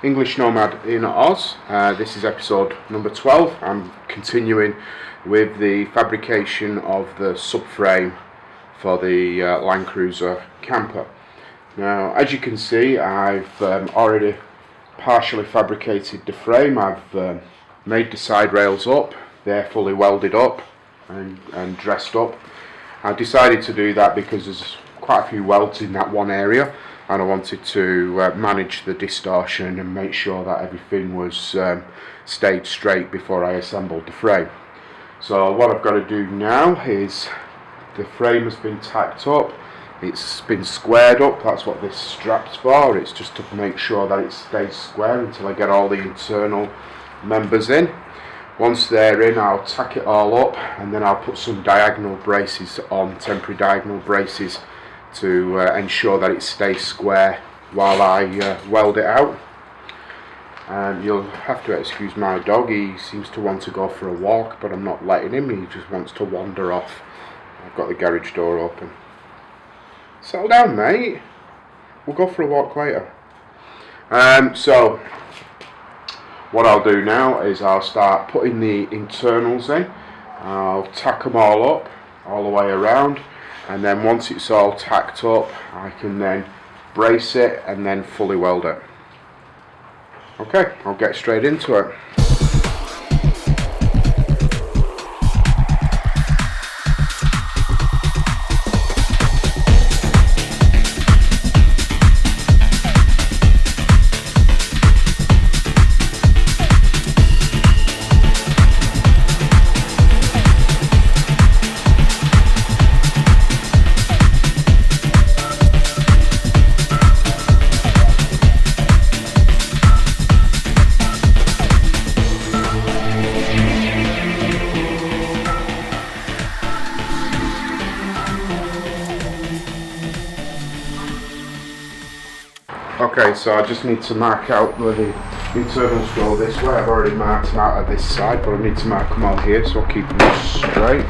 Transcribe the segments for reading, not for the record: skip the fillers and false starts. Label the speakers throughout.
Speaker 1: English Nomad in Oz. This is episode number 12. I'm continuing with the fabrication of the subframe for the LandCruiser camper. Now, as you can see, I've already partially fabricated the frame. I've made the side rails up. They're fully welded up and dressed up. I decided to do that because there's quite a few welds in that one area, and I wanted to manage the distortion and make sure that everything was stayed straight before I assembled the frame. So what I've got to do now is, the frame has been tacked up, it's been squared up. That's what this strap's for. It's just to make sure that it stays square until I get all the internal members in. Once they're in, I'll tack it all up, and then I'll put some diagonal braces on, temporary diagonal braces, to ensure that it stays square while I weld it out. You'll have to excuse my dog. He seems to want to go for a walk, but I'm not letting him. He just wants to wander off. I've got the garage door open. Settle down, mate. We'll go for a walk later. So what I'll do now is I'll start putting the internals in. I'll tack them all up all the way around, and then once it's all tacked up, I can then brace it and then fully weld it. Okay, I'll get straight into it. Okay, so I just need to mark out where the internals go this way. I've already marked them out at this side, but I need to mark them out here, so I'll keep them straight.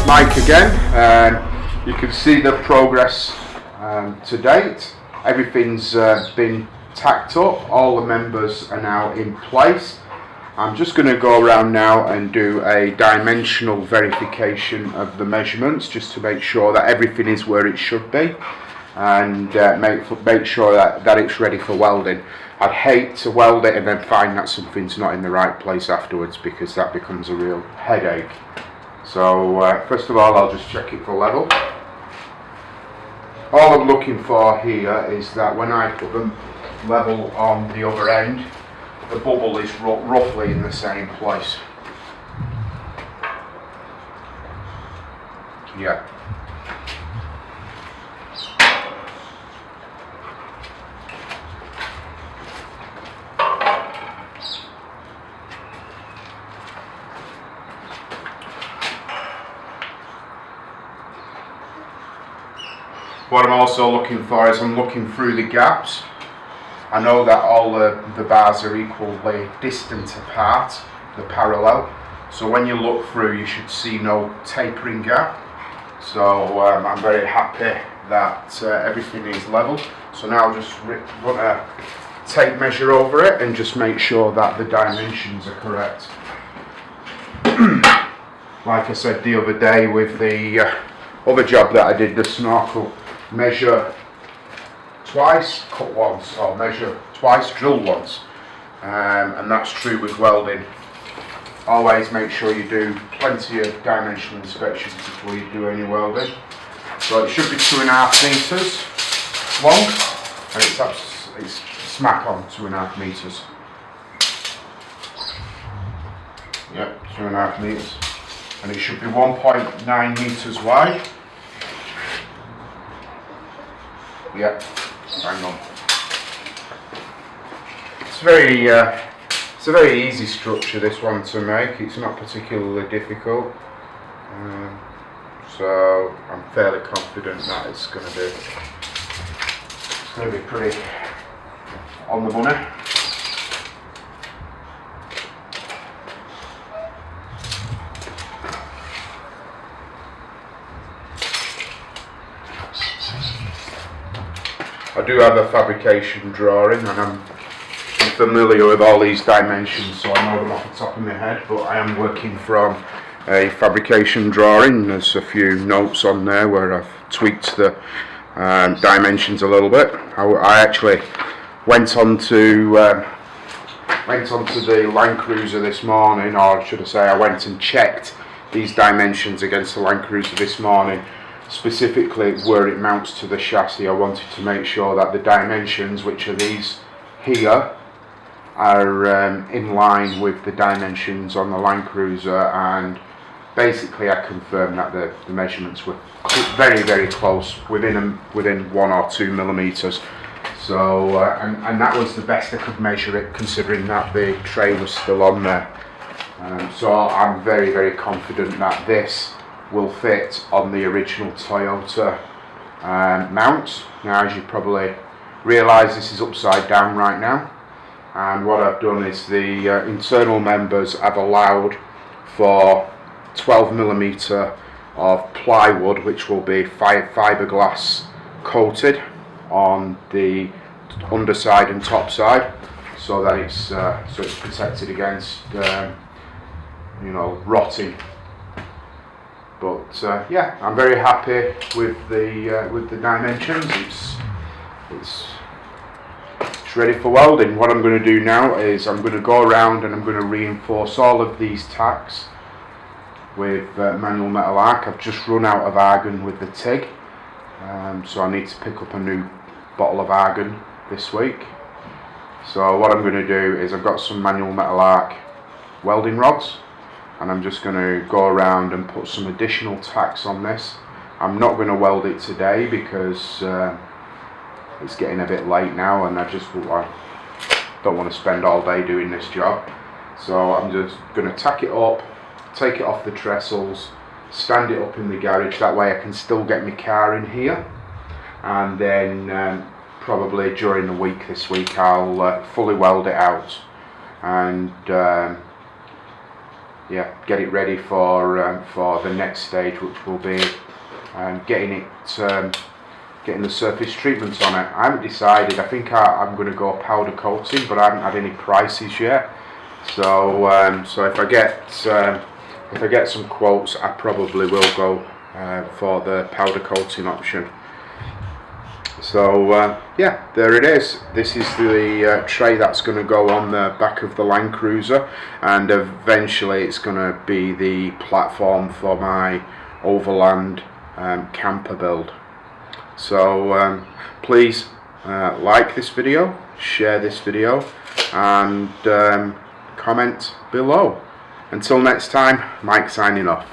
Speaker 1: Mike again. You can see the progress to date. Everything's been tacked up, all the members are now in place. I'm just going to go around now and do a dimensional verification of the measurements, just to make sure that everything is where it should be, and make sure that it's ready for welding. I'd hate to weld it and then find that something's not in the right place afterwards, because that becomes a real headache. So first of all, I'll just check it for level. All I'm looking for here is that when I put them level on the other end, the bubble is roughly in the same place. Yeah. What I'm also looking for is I'm looking through the gaps. I know that all the bars are equally distant apart, the parallel. So when you look through, you should see no tapering gap. So I'm very happy that everything is level. So now I'll just run a tape measure over it and just make sure that the dimensions are correct. Like I said the other day with the other job that I did, the snorkel, measure twice, cut once, or measure twice, drill once, and that's true with welding. Always make sure you do plenty of dimensional inspections before you do any welding. So it should be 2.5 meters long, and it's smack on 2.5 meters. Yep, 2.5 meters, and it should be 1.9 meters wide. Yep, hang on. It's a very easy structure, this one, to make. It's not particularly difficult, so I'm fairly confident that it's going to be pretty on the money. I do have a fabrication drawing, and I'm familiar with all these dimensions, so I know them off the top of my head, but I am working from a fabrication drawing. There's a few notes on there where I've tweaked the dimensions a little bit. I actually went onto the LandCruiser this morning, or should I say I went and checked these dimensions against the LandCruiser this morning, specifically where it mounts to the chassis. I wanted to make sure that the dimensions, which are these here, are in line with the dimensions on the LandCruiser, and basically I confirmed that the measurements were very, very close, within 1 or 2 millimeters. So and that was the best I could measure it, considering that the tray was still on there. So I'm very, very confident that this will fit on the original Toyota mounts. Now, as you probably realise, this is upside down right now, and what I've done is the internal members have allowed for 12mm of plywood, which will be fiberglass coated on the underside and top side, so that it's protected against rotting. But yeah, I'm very happy with the dimensions. It's ready for welding. What I'm going to do now is I'm going to go around and I'm going to reinforce all of these tacks with manual metal arc. I've just run out of argon with the TIG, so I need to pick up a new bottle of argon this week. So what I'm going to do is I've got some manual metal arc welding rods, and I'm just going to go around and put some additional tacks on this. I'm not going to weld it today because it's getting a bit late now, and I don't want to spend all day doing this job. So I'm just going to tack it up, take it off the trestles, stand it up in the garage. That way I can still get my car in here, and then probably during the week this week I'll fully weld it out and yeah, get it ready for the next stage, which will be getting the surface treatment on it. I haven't decided. I think I'm going to go powder coating, but I haven't had any prices yet. So if I get some quotes, I probably will go for the powder coating option. So yeah, there it is. This is the tray that's going to go on the back of the LandCruiser, and eventually it's going to be the platform for my overland camper build. So please like this video, share this video, and comment below. Until next time, Mike signing off.